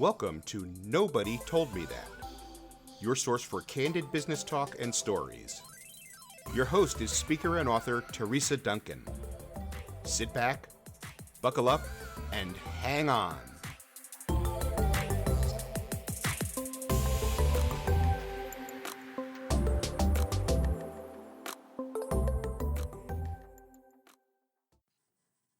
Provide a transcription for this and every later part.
Welcome to Nobody Told Me That, your source for candid business talk and stories. Your host is speaker and author Teresa Duncan. Sit back, buckle up, and hang on.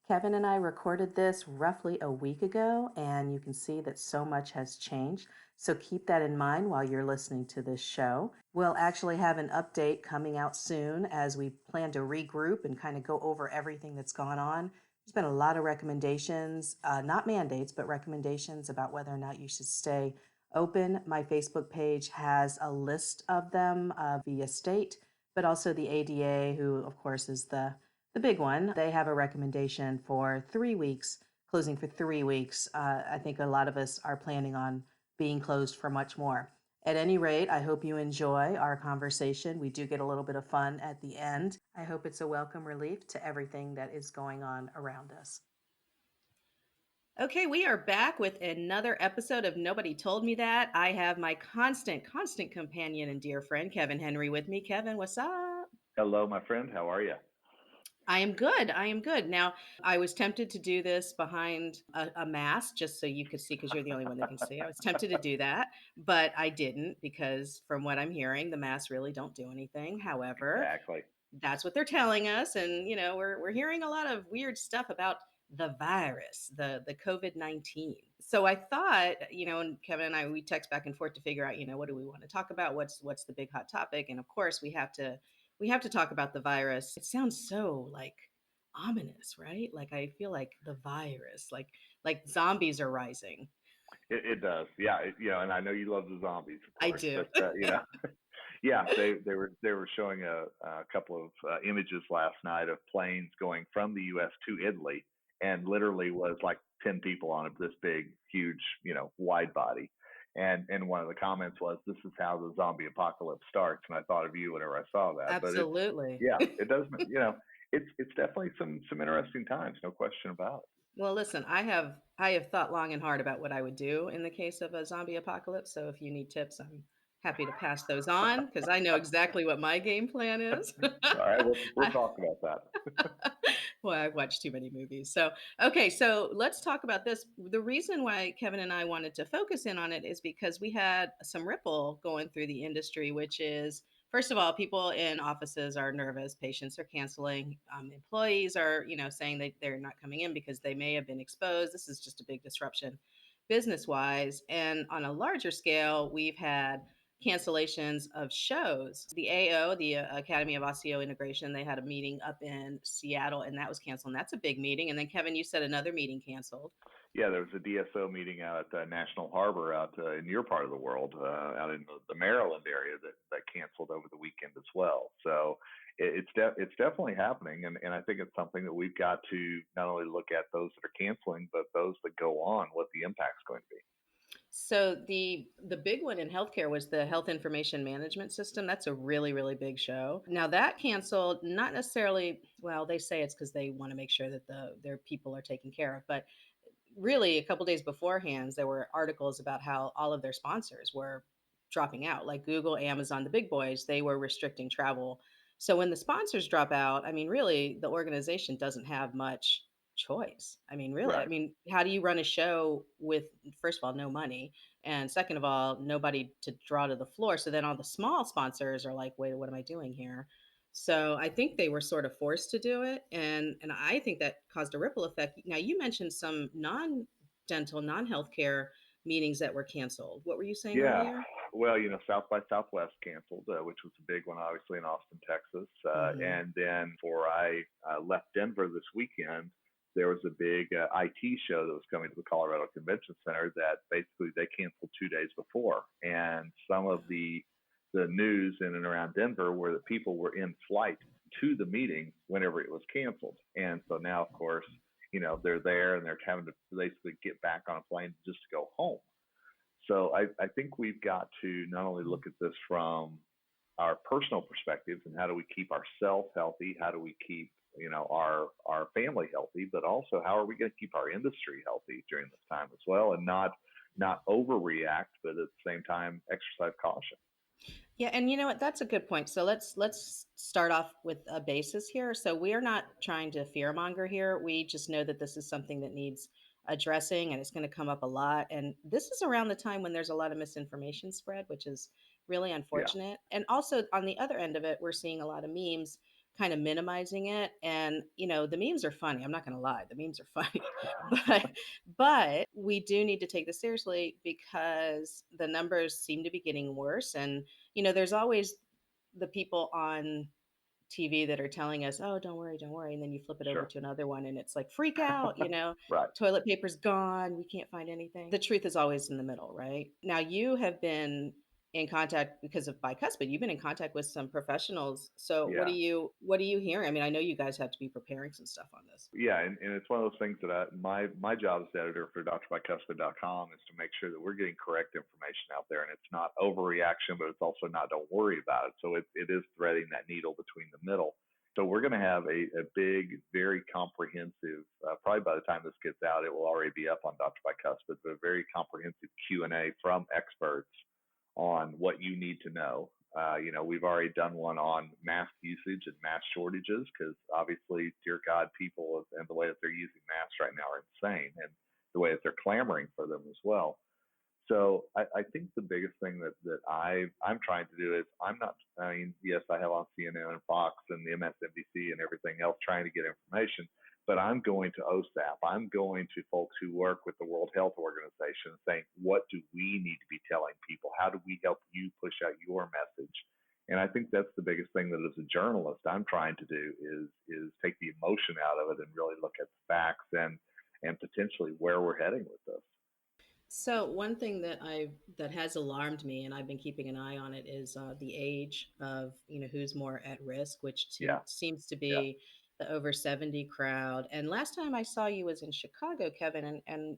Kevin and I recorded this roughly a week ago, and you can see that so much has changed. So keep that in mind while you're listening to this show. We'll actually have an update coming out soon as we plan to regroup and kind of go over everything that's gone on. There's been a lot of recommendations, not mandates, but recommendations about whether or not you should stay open. My Facebook page has a list of them via state, but also the ADA, who, of course, is the big one. They have a recommendation for 3 weeks, closing for 3 weeks. I think a lot of us are planning on being closed for much more. At any rate, I hope you enjoy our conversation. We do get a little bit of fun at the end. I hope it's a welcome relief to everything that is going on around us. Okay, we are back with another episode of Nobody Told Me That. I have my constant companion and dear friend, Kevin Henry, with me. Kevin, what's up? Hello, my friend. How are you? I am good. Now, I was tempted to do this behind a mask just so you could see, because you're the only one that can see. I was tempted to do that, but I didn't, because from what I'm hearing, the masks really don't do anything. However, Exactly. that's what they're telling us. And, we're hearing a lot of weird stuff about the virus, the COVID-19. So I thought, and Kevin and I, we text back and forth to figure out, what do we want to talk about? What's the big hot topic? And of course, we have to talk about the virus. It sounds so like ominous, right? Like I feel like the virus, like zombies are rising. It does. Yeah. And I know you love the zombies, of I course, do. but yeah, they were showing a couple of images last night of planes going from the U.S. to Italy, and literally was like 10 people on this big, huge, wide body. And one of the comments was, "This is how the zombie apocalypse starts." And I thought of you whenever I saw that. But Absolutely. it does. It's definitely some interesting times, no question about it. Well, listen, I have thought long and hard about what I would do in the case of a zombie apocalypse. So if you need tips, I'm happy to pass those on, because I know exactly what my game plan is. All right, we'll I, talk about that. well, I've watched too many movies. So, okay, so let's talk about this. The reason why Kevin and I wanted to focus in on it is because we had some ripple going through the industry, which is, first of all, people in offices are nervous, patients are canceling, employees are, saying that they're not coming in because they may have been exposed. This is just a big disruption business wise. And on a larger scale, we've had cancellations of shows. The AO, the Academy of Osteo Integration, they had a meeting up in Seattle, and that was canceled. And that's a big meeting. And then, Kevin, you said another meeting canceled. Yeah, there was a DSO meeting out at National Harbor out in your part of the world, out in the Maryland area that canceled over the weekend as well. So it's definitely happening, and I think it's something that we've got to not only look at those that are canceling, but those that go on, what the impact's going to be. So the big one in healthcare was the Health Information Management System. That's a really, really big show. Now that canceled, not necessarily, well, they say it's because they want to make sure that their people are taken care of, but really a couple days beforehand, there were articles about how all of their sponsors were dropping out, like Google, Amazon, the big boys. They were restricting travel. So when the sponsors drop out, I mean, really, the organization doesn't have much choice. I mean, really, I Right. mean, how do you run a show with, first of all, no money, and second of all, nobody to draw to the floor? So then all the small sponsors are like, wait, what am I doing here? So I think they were sort of forced to do it, and I think that caused a ripple effect. Now you mentioned some non-dental, non-healthcare meetings that were canceled. What were you saying Yeah. earlier? Well, South by Southwest canceled, which was a big one, obviously, in Austin, Texas. Hmm. And then before I left Denver this weekend, there was a big IT show that was coming to the Colorado Convention Center that basically they canceled 2 days before. And some of the news in and around Denver were that people were in flight to the meeting whenever it was canceled. And so now, of course, they're there and they're having to basically get back on a plane just to go home. So I think we've got to not only look at this from our personal perspectives and how do we keep ourselves healthy, how do we keep our family healthy, but also how are we going to keep our industry healthy during this time as well, and not not overreact, but at the same time exercise caution. Yeah, and you know what? That's a good point. So let's start off with a basis here. So we are not trying to fearmonger here. We just know that this is something that needs addressing and it's going to come up a lot. And this is around the time when there's a lot of misinformation spread, which is really Yeah, unfortunate. And also on the other end of it, we're seeing a lot of memes kind of minimizing it. And the memes are funny. I'm not going to lie. The memes are funny. but but we do need to take this seriously because the numbers seem to be getting worse, and there's always the people on TV that are telling us, "Oh, don't worry, don't worry." And then you flip it over sure. to another one and it's like, "Freak out, Right. toilet paper's gone, we can't find anything." The truth is always in the middle, right? Now you have been in contact because of bicuspid. You've been in contact with some professionals. So what do Yeah. you hearing? I mean, I know you guys have to be preparing some stuff on this. Yeah, and it's one of those things that my job as editor for drbycuspid.com is to make sure that we're getting correct information out there, and it's not overreaction, but it's also not don't worry about it. So it is threading that needle between the middle. So we're going to have a big, very comprehensive. Probably by the time this gets out, it will already be up on Dr. Bicuspid, but a very comprehensive Q&A from experts on what you need to know. We've already done one on mask usage and mask shortages because obviously, dear God, people and the way that they're using masks right now are insane, and the way that they're clamoring for them as well. So I think the biggest thing that I'm trying to do is I'm not. I mean, yes, I have on CNN and Fox and the MSNBC and everything else trying to get information, but I'm going to OSAP. I'm going to folks who work with the World Health Organization saying, what do we need to be telling people? How do we help you push out your message? And I think that's the biggest thing that as a journalist I'm trying to do is take the emotion out of it and really look at the facts and potentially where we're heading with this. So one thing that has alarmed me, and I've been keeping an eye on it, is the age of who's more at risk, which Yeah, seems to yeah, be the over 70 crowd. And last time I saw you was in Chicago, Kevin, and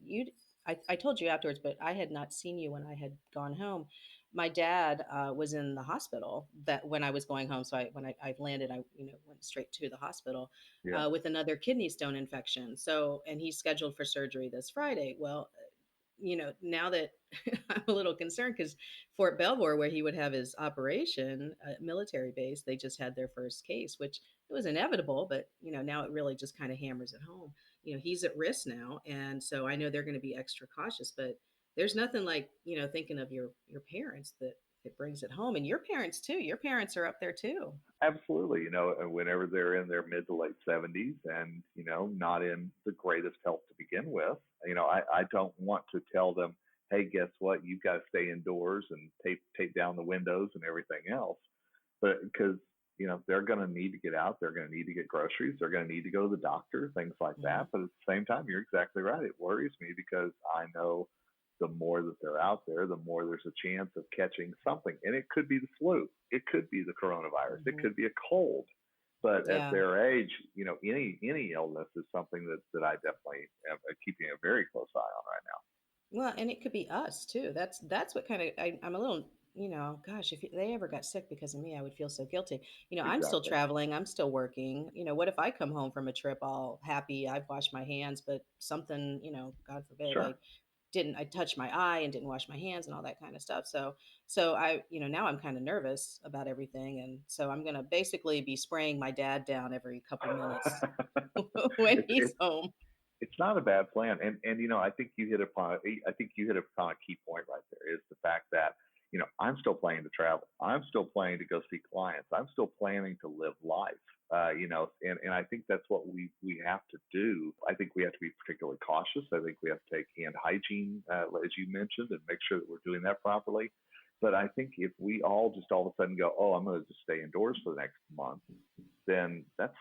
I told you afterwards, but I had not seen you when I had gone home. My dad was in the hospital that when I was going home, so when I landed, I went straight to the hospital yeah. with another kidney stone infection. So and he's scheduled for surgery this Friday. Well, now that I'm a little concerned because Fort Belvoir, where he would have his operation, military base, they just had their first case, which it was inevitable, but now it really just kind of hammers it home. He's at risk now, and so I know they're going to be extra cautious. But there's nothing like thinking of your parents that it brings it home, and your parents too. Your parents are up there too. Absolutely. Whenever they're in their mid to late 70s and, not in the greatest health to begin with, I don't want to tell them, hey, guess what? You've got to stay indoors and tape down the windows and everything else. But because, they're going to need to get out, they're going to need to get groceries, they're going to need to go to the doctor, things like Mhm. that. But at the same time, you're exactly right. It worries me because I know the more that they're out there, the more there's a chance of catching something. And it could be the flu, it could be the coronavirus, it Mhm. could be a cold. But at Yeah. their age, any illness is something that I definitely am keeping a very close eye on right now. Well, and it could be us too. That's what kind of I'm a little, gosh, if they ever got sick because of me, I would feel so guilty. I'm still Exactly. traveling, I'm still working. What if I come home from a trip all happy, I've washed my hands, but something, God forbid, Sure. I touched my eye and didn't wash my hands and all that kind of stuff. So now I'm kind of nervous about everything, and so I'm gonna basically be spraying my dad down every couple minutes when it's he's home. it's not a bad plan. And I think you hit upon a key point right there is the fact that I'm still planning to travel. I'm still planning to go see clients. I'm still planning to live life. And I think that's what we have to do. I think we have to be particularly cautious. I think we have to take hand hygiene, as you mentioned, and make sure that we're doing that properly. But I think if we all just all of a sudden go, oh, I'm going to just stay indoors for the next month, then that's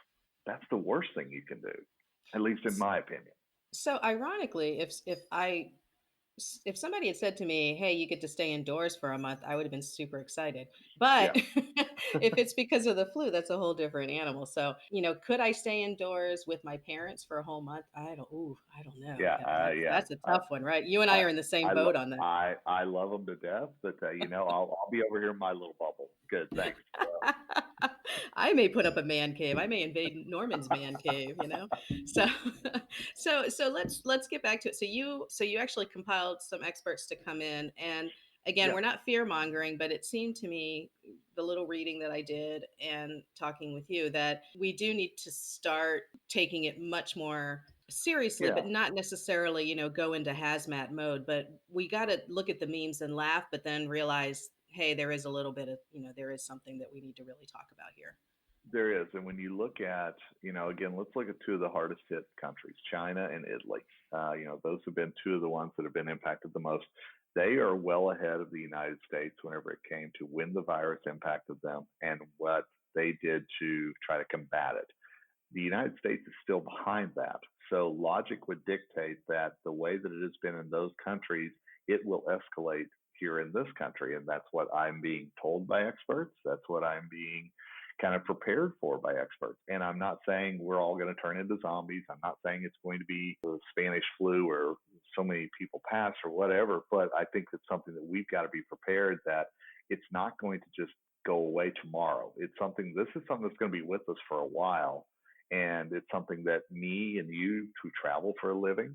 the worst thing you can do, at least in my opinion. So ironically, if somebody had said to me, "Hey, you get to stay indoors for a month," I would have been super excited. But Yeah, if it's because of the flu, that's a whole different animal. So, could I stay indoors with my parents for a whole month? I don't know, yeah, Kevin. yeah. That's a tough one, right? You and I I, are in the same I, boat lo- on that. I love them to death, but I'll be over here in my little bubble. Good, thanks. I may put up a man cave. I may invade Norman's man cave, you know? So so let's get back to it. So you actually compiled some experts to come in, and again, Yeah, we're not fear mongering, but it seemed to me, the little reading that I did and talking with you, that we do need to start taking it much more seriously, yeah. but not necessarily, go into hazmat mode. But we got to look at the memes and laugh, but then realize, hey, there is a little bit of, there is something that we need to really talk about here. There is. And when you look at, again, let's look at two of the hardest hit countries, China and Italy. Those have been two of the ones that have been impacted the most. They are well ahead of the United States whenever it came to when the virus impacted them and what they did to try to combat it. The United States is still behind that. So logic would dictate that the way that it has been in those countries, it will escalate here in this country. And that's what I'm being told by experts. That's what I'm being kind of prepared for by experts. And I'm not saying we're all going to turn into zombies. I'm not saying it's going to be the Spanish flu or so many people pass or whatever. But I think it's something that we've got to be prepared that it's not going to just go away tomorrow. This is something that's going to be with us for a while. And it's something that me and you who travel for a living,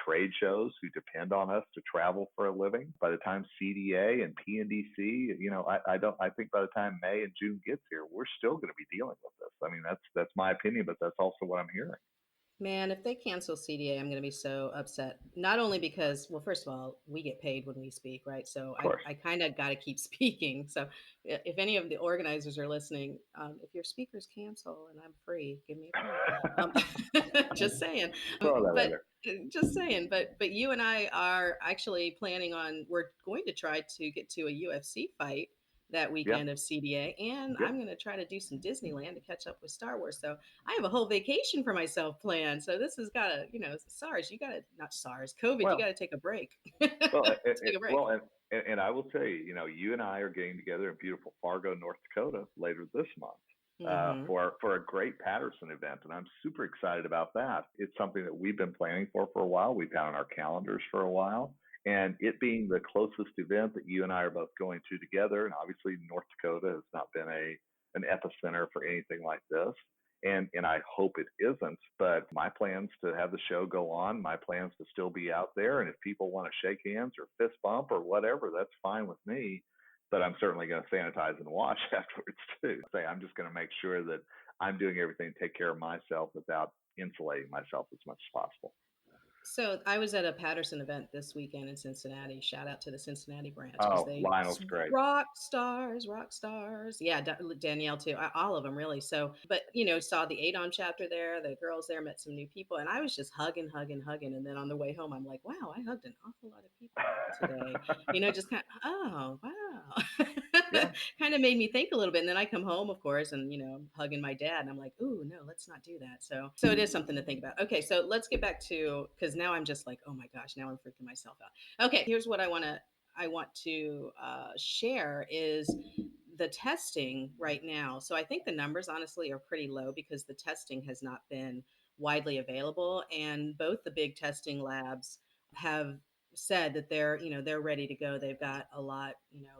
trade shows who depend on us to travel for a living. By the time CDA and PNDC, I think by the time May and June gets here, we're still going to be dealing with this. I mean, that's my opinion, but that's also what I'm hearing. Man, if they cancel CDA, I'm going to be so upset. Not only because, well, first of all, we get paid when we speak, right? So Of I, course. I kind of got to keep speaking. So if any of the organizers are listening, if your speakers cancel and I'm free, give me a call. Um, just saying. Throw that out But there. just saying. But you and I are actually planning on. We're going to try to get to a UFC fight that Yeah. weekend of CDA, and Yep. I'm going to try to do some Disneyland to catch up with Star Wars. So I have a whole vacation for myself planned. So this has got to, SARS, you got to, not SARS, COVID, you got Well, to take a break. well, Take a break. and I will tell you, you and I are getting together in beautiful Fargo, North Dakota later this month Hmm. for a great Patterson event, and I'm super excited about that. It's something that we've been planning for a while. We've had on our calendars for a while, and it being the closest event that you and I are both going to together, and obviously North Dakota has not been an epicenter for anything like this. And I hope it isn't. But my plans to have the show go on, my plans to still be out there. And if people want to shake hands or fist bump or whatever, that's fine with me. But I'm certainly going to sanitize and wash afterwards too. Say I'm just going to make sure that I'm doing everything to take care of myself without insulating myself as much as possible. So I was at a Patterson event this weekend in Cincinnati. Shout out to the Cincinnati branch because Oh, they Lionel's great. rock stars, rock stars. Yeah, Danielle too. All of them really. So, but saw the ADOM chapter there. The girls there met some new people, and I was just hugging, hugging, hugging. And then on the way home, I'm like, wow, I hugged an awful lot of people today. Just kind of, oh wow, Yeah. kind of made me think a little bit. And then I come home, of course, and hugging my dad, and I'm like, ooh, no, let's not do that. So it is something to think about. Okay, so let's get back to, because now I'm just like, oh my gosh, now I'm freaking myself out. Okay, here's what I want to share is the testing right now. So I think the numbers honestly are pretty low because the testing has not been widely available, and both the big testing labs have said that they're ready to go. They've got a lot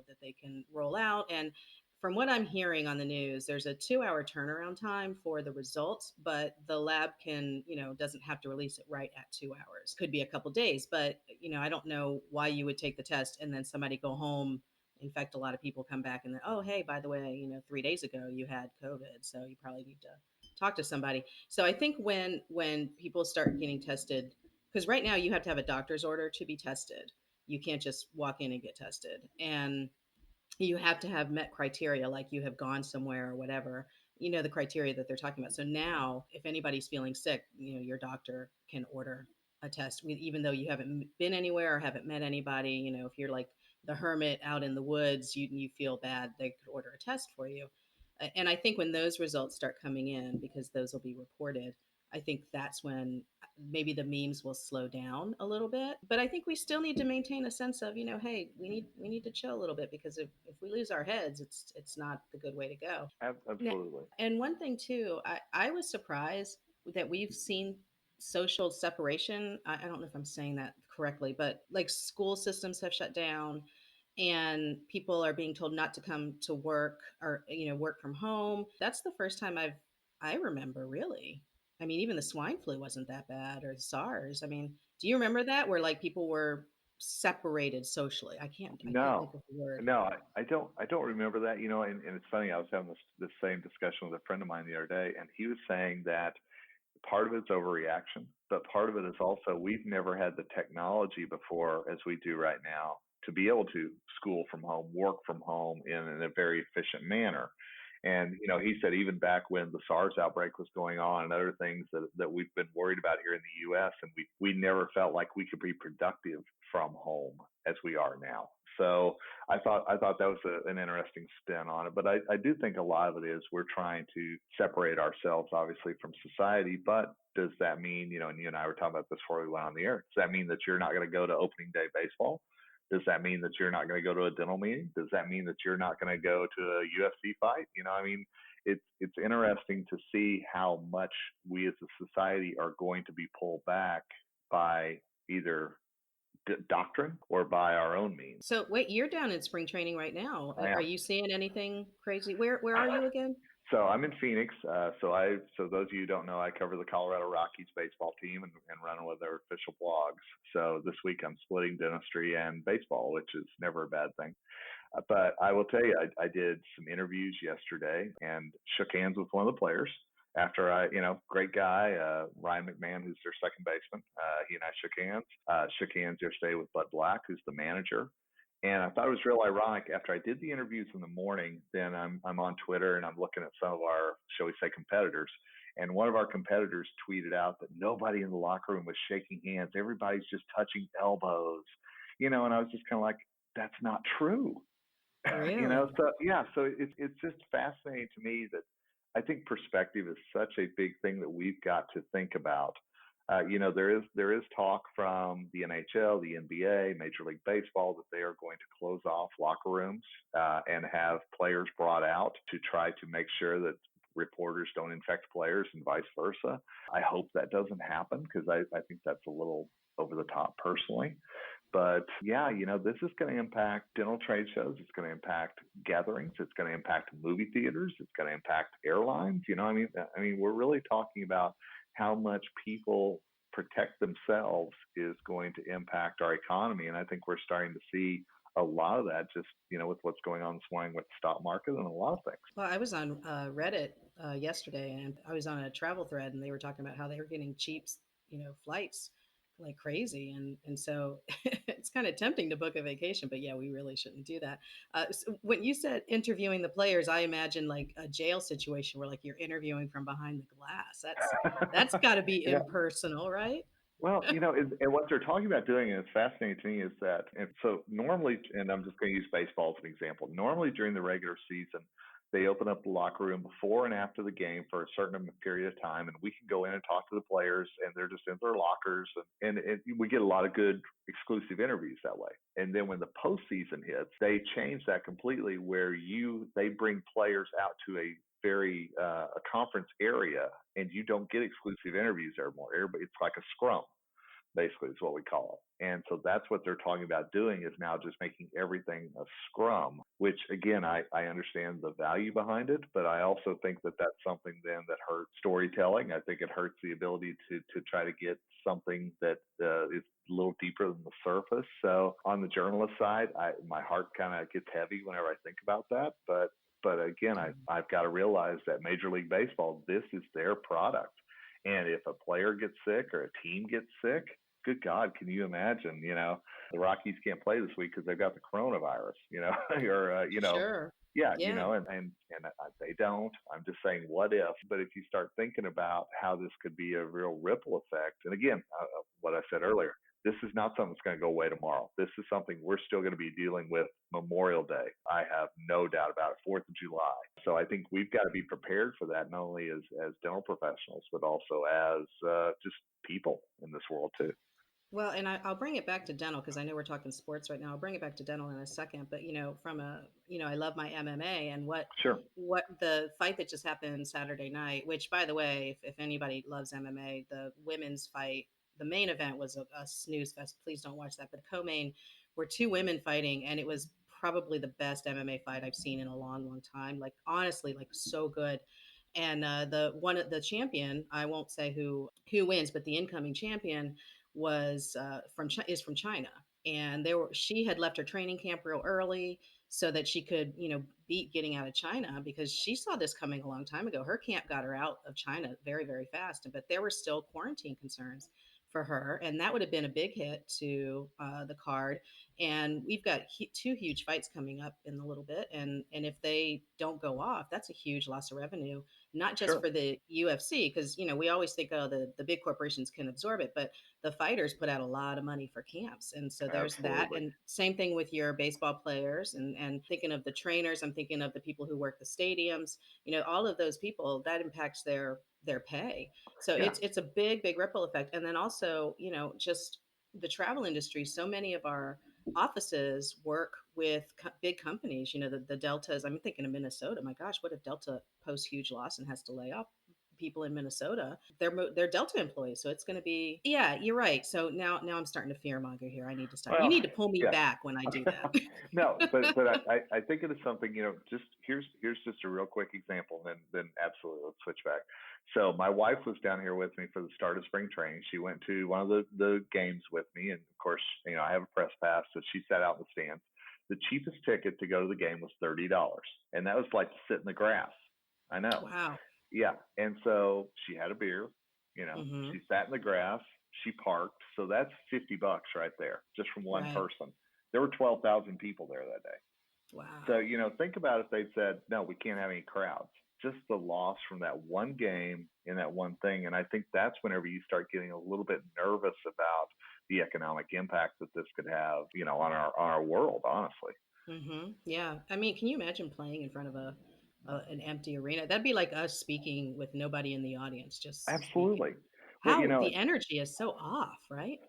that they can roll out, and from what I'm hearing on the news, there's a 2 hour turnaround time for the results, but the lab doesn't have to release it right at 2 hours. Could be a couple days, but I don't know why you would take the test and then somebody go home, infect a lot of people, come back, and then, oh, hey, by the way, 3 days ago you had COVID, so you probably need to talk to somebody. So I think when people start getting tested, because right now you have to have a doctor's order to be tested. You can't just walk in and get tested. And you have to have met criteria, like you have gone somewhere or whatever, the criteria that they're talking about. So now if anybody's feeling sick, your doctor can order a test, even though you haven't been anywhere or haven't met anybody. If you're like the hermit out in the woods, you feel bad, they could order a test for you. And I think when those results start coming in, because those will be reported, I think that's when maybe the memes will slow down a little bit. But I think we still need to maintain a sense of, hey, we need to chill a little bit, because if we lose our heads, it's not the good way to go. Absolutely. And one thing too, I was surprised that we've seen social separation. I don't know if I'm saying that correctly, but like school systems have shut down, and people are being told not to come to work or work from home. That's the first time I remember, really. I mean, even the swine flu wasn't that bad, or SARS. I mean, do you remember that, where like people were separated socially? I can't think No, of the word. no, I don't remember that. And it's funny. I was having this same discussion with a friend of mine the other day, and he was saying that part of it's overreaction, but part of it is also we've never had the technology before as we do right now to be able to school from home, work from home in a very efficient manner. And he said even back when the SARS outbreak was going on and other things that we've been worried about here in the U.S. and we never felt like we could be productive from home as we are now. So I thought that was an interesting spin on it. But I do think a lot of it is we're trying to separate ourselves, obviously, from society. But does that mean, and you and I were talking about this before we went on the air, does that mean that you're not going to go to opening day baseball? Does that mean that you're not going to go to a dental meeting? Does that mean that you're not going to go to a UFC fight? I mean, it's interesting to see how much we as a society are going to be pulled back by either doctrine or by our own means. So wait, you're down in spring training right now. I Are am. you seeing anything crazy? Where are you again? So I'm in Phoenix. So those of you who don't know, I cover the Colorado Rockies baseball team and run one of their official blogs. So this week I'm splitting dentistry and baseball, which is never a bad thing. But I will tell you, I did some interviews yesterday and shook hands with one of the players after great guy, Ryan McMahon, who's their second baseman. He and I shook hands yesterday with Bud Black, who's the manager. And I thought it was real ironic. After I did the interviews in the morning, then I'm on Twitter and I'm looking at some of our, shall we say, competitors. And one of our competitors tweeted out that nobody in the locker room was shaking hands. Everybody's just touching elbows, and I was just kind of like, that's not true. Really? So yeah, so it's just fascinating to me that I think perspective is such a big thing that we've got to think about. There is talk from the NHL, the NBA, Major League Baseball that they are going to close off locker rooms and have players brought out to try to make sure that reporters don't infect players and vice versa. I hope that doesn't happen because I think that's a little over the top personally. But yeah, this is going to impact dental trade shows. It's going to impact gatherings. It's going to impact movie theaters. It's going to impact airlines. I mean, we're really talking about how much people protect themselves is going to impact our economy. And I think we're starting to see a lot of that just, with what's going on this morning with the stock market and a lot of things. Well, I was on Reddit yesterday, and I was on a travel thread, and they were talking about how they were getting cheap, flights like crazy, and so it's kind of tempting to book a vacation, but yeah, we really shouldn't do that. So when you said interviewing the players, I imagine like a jail situation where like you're interviewing from behind the glass. That's got to be Yeah. impersonal, right? Well, and what they're talking about doing, and it's fascinating to me, is that, and so normally, and I'm just going to use baseball as an example, normally during the regular season, they open up the locker room before and after the game for a certain period of time, and we can go in and talk to the players, and they're just in their lockers, and we get a lot of good exclusive interviews that way. And then when the postseason hits, they change that completely, where they bring players out to a conference area, and you don't get exclusive interviews anymore. Everybody, it's like a scrum, basically, is what we call it. And so that's what they're talking about doing, is now just making everything a scrum, which again, I understand the value behind it, but I also think that that's something then that hurts storytelling. I think it hurts the ability to try to get something that is a little deeper than the surface. So on the journalist side, my heart kind of gets heavy whenever I think about that. But again, I've got to realize that Major League Baseball, this is their product. And if a player gets sick or a team gets sick, good God, can you imagine? The Rockies can't play this week because they've got the coronavirus. Or Sure. yeah, Yeah. and they don't. I'm just saying, what if? But if you start thinking about how this could be a real ripple effect, and again, what I said earlier, this is not something that's going to go away tomorrow. This is something we're still going to be dealing with Memorial Day. I have no doubt about it, 4th of July. So I think we've got to be prepared for that, not only as dental professionals, but also as just people in this world too. Well, and I'll bring it back to dental because I know we're talking sports right now. I'll bring it back to dental in a second. But from I love my MMA, and Sure. what the fight that just happened Saturday night. Which, by the way, if anybody loves MMA, the women's fight, the main event was a snooze fest. Please don't watch that. But co-main were two women fighting, and it was probably the best MMA fight I've seen in a long, long time. Like honestly, like so good. And the champion, I won't say who wins, but the incoming champion was is from China, and she had left her training camp real early so that she could beat getting out of China, because she saw this coming a long time ago. Her camp got her out of China very, very fast, but there were still quarantine concerns for her, and that would have been a big hit to the card. And we've got two huge fights coming up in a little bit, and if they don't go off, that's a huge loss of revenue, not just Sure. for the UFC, because we always think, oh, the big corporations can absorb it, but the fighters put out a lot of money for camps, and so there's that. Absolutely. And same thing with your baseball players, and thinking of the trainers, I'm thinking of the people who work the stadiums. All of those people, that impacts their pay. So Yeah. it's a big, big ripple effect. And then also, just the travel industry, so many of our offices work with big companies. The Deltas. I'm thinking of Minnesota. My gosh, what if Delta posts huge loss and has to lay off people in Minnesota? They're Delta employees, so it's going to be, yeah. You're right. So now I'm starting to fearmonger here. I need to stop. You Well, need to pull me yeah. back when I do that. No, but I think it is something, just here's just a real quick example, and then absolutely let's switch back. So my wife was down here with me for the start of spring training. She went to one of the games with me, and of course, I have a press pass, so she sat out in the stands. The cheapest ticket to go to the game was $30, and that was like to sit in the grass. I know. Wow. Yeah. And so she had a beer, Hmm. she sat in the grass, she parked. So that's $50 right there, just from one Right. person. There were 12,000 people there that day. So, Wow. think about if they'd said, no, we can't have any crowds. Just the loss from that one game and that one thing. And I think that's whenever you start getting a little bit nervous about the economic impact that this could have, on our world, honestly. Yeah. I mean, can you imagine playing in front of an empty arena? That'd be like us speaking with nobody in the audience, just speaking. Absolutely. Well, How the energy is so off, right?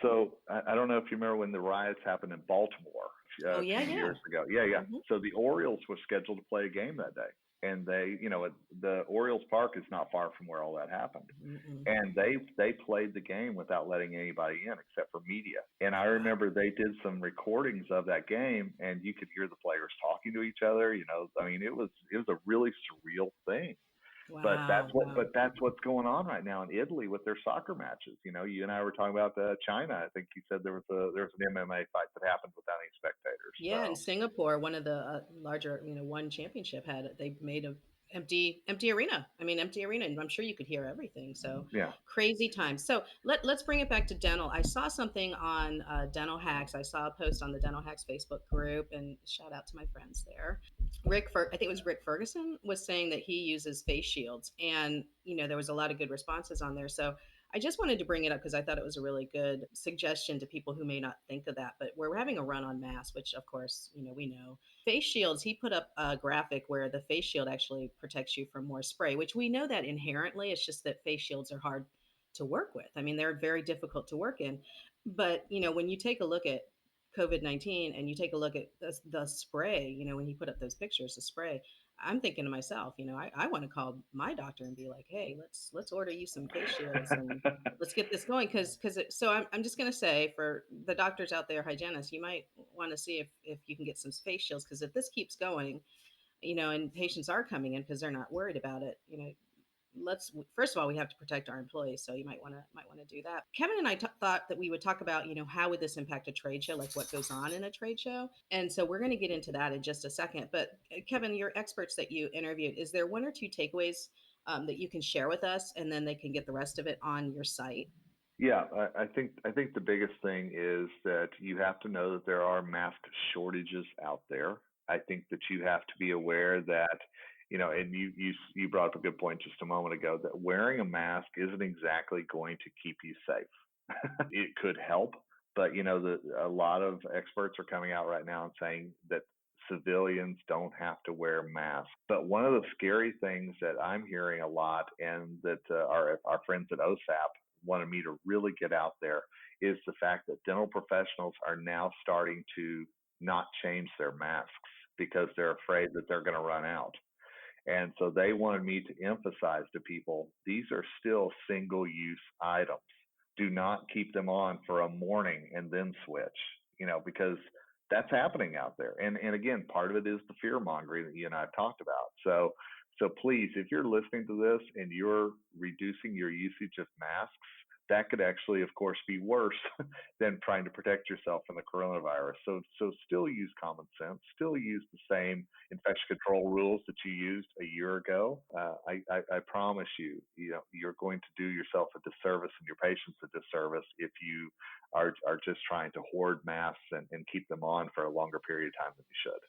so I don't know if you remember when the riots happened in Baltimore Oh a yeah, few yeah. years ago. Yeah, yeah. Hmm. So the Orioles were scheduled to play a game that day, and the Orioles Park is not far from where all that happened, Mm-mm. and they played the game without letting anybody in except for media. And I Wow. remember they did some recordings of that game, and you could hear the players talking to each other. I mean, it was a really surreal thing. But Wow. Wow. that's what's going on right now in Italy with their soccer matches. You and I were talking about China. I think you said there was an MMA fight that happened without any spectators. Yeah, in So Singapore, one of the larger, one championship they made a empty arena. I mean, empty arena, and I'm sure you could hear everything. So yeah, crazy times. So let's bring it back to dental. I saw something on Dental Hacks. I saw a post on the Dental Hacks Facebook group, and shout out to my friends there. I think it was Rick Ferguson, was saying that he uses face shields, and there was a lot of good responses on there. So I just wanted to bring it up because I thought it was a really good suggestion to people who may not think of that. But we're having a run on masks, which of course, we know. Face shields, he put up a graphic where the face shield actually protects you from more spray, which we know that inherently. It's just that face shields are hard to work with. I mean, they're very difficult to work in. But, when you take a look at COVID-19 and you take a look at the spray, when he put up those pictures, the spray, I'm thinking to myself, I want to call my doctor and be like, hey, let's order you some face shields and let's get this going. So I'm just going to say, for the doctors out there, hygienists, you might want to see if you can get some face shields, because if this keeps going, and patients are coming in because they're not worried about it, let's first of all, we have to protect our employees, so you might want to do that. Kevin and I thought that we would talk about, how would this impact a trade show, like what goes on in a trade show. And so we're going to get into that in just a second. But Kevin, your experts that you interviewed, is there one or two takeaways that you can share with us, and then they can get the rest of it on your site? yeah. I think the biggest thing is that you have to know that there are mask shortages out there. I think that you have to be aware that and you brought up a good point just a moment ago, that wearing a mask isn't exactly going to keep you safe. It could help, but a lot of experts are coming out right now and saying that civilians don't have to wear masks. But one of the scary things that I'm hearing a lot, and that our friends at OSAP wanted me to really get out there, is the fact that dental professionals are now starting to not change their masks because they're afraid that they're going to run out. And so they wanted me to emphasize to people, these are still single use items. Do not keep them on for a morning and then switch, because that's happening out there. And again, part of it is the fear mongering that you and I have talked about. So please, if you're listening to this and you're reducing your usage of masks, that could actually, of course, be worse than trying to protect yourself from the coronavirus. So still use common sense, still use the same infection control rules that you used a year ago. I promise you, you're going to do yourself a disservice and your patients a disservice if you are just trying to hoard masks and keep them on for a longer period of time than you should.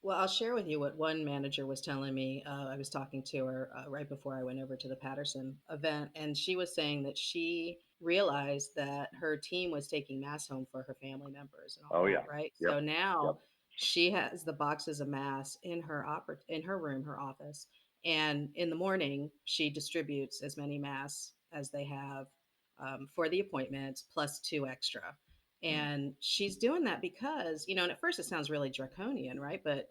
Well, I'll share with you what one manager was telling me. I was talking to her right before I went over to the Patterson event, and she was saying that she realized that her team was taking masks home for her family members and all Oh that, yeah. right? Yep. So Yep. now she has the boxes of masks in her in her room, her office, and in the morning she distributes as many masks as they have for the appointments plus two extra. Mm. And she's doing that because, and at first it sounds really draconian, right? But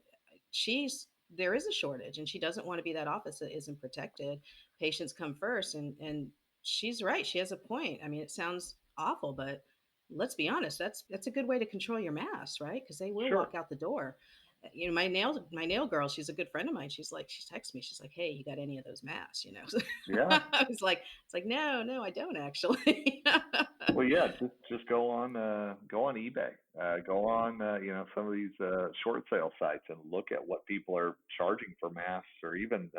there is a shortage and she doesn't want to be that office that isn't protected. Patients come first, and she's right. She has a point. I mean, it sounds awful, but let's be honest, that's a good way to control your mass, right? Because they will Sure. walk out the door. My nail girl, she's a good friend of mine. She texts me. She's like, "Hey, you got any of those masks?" Yeah. I was like, it's like, no, no, I don't actually. Well, yeah, just go on eBay, go on some of these short sale sites and look at what people are charging for masks or even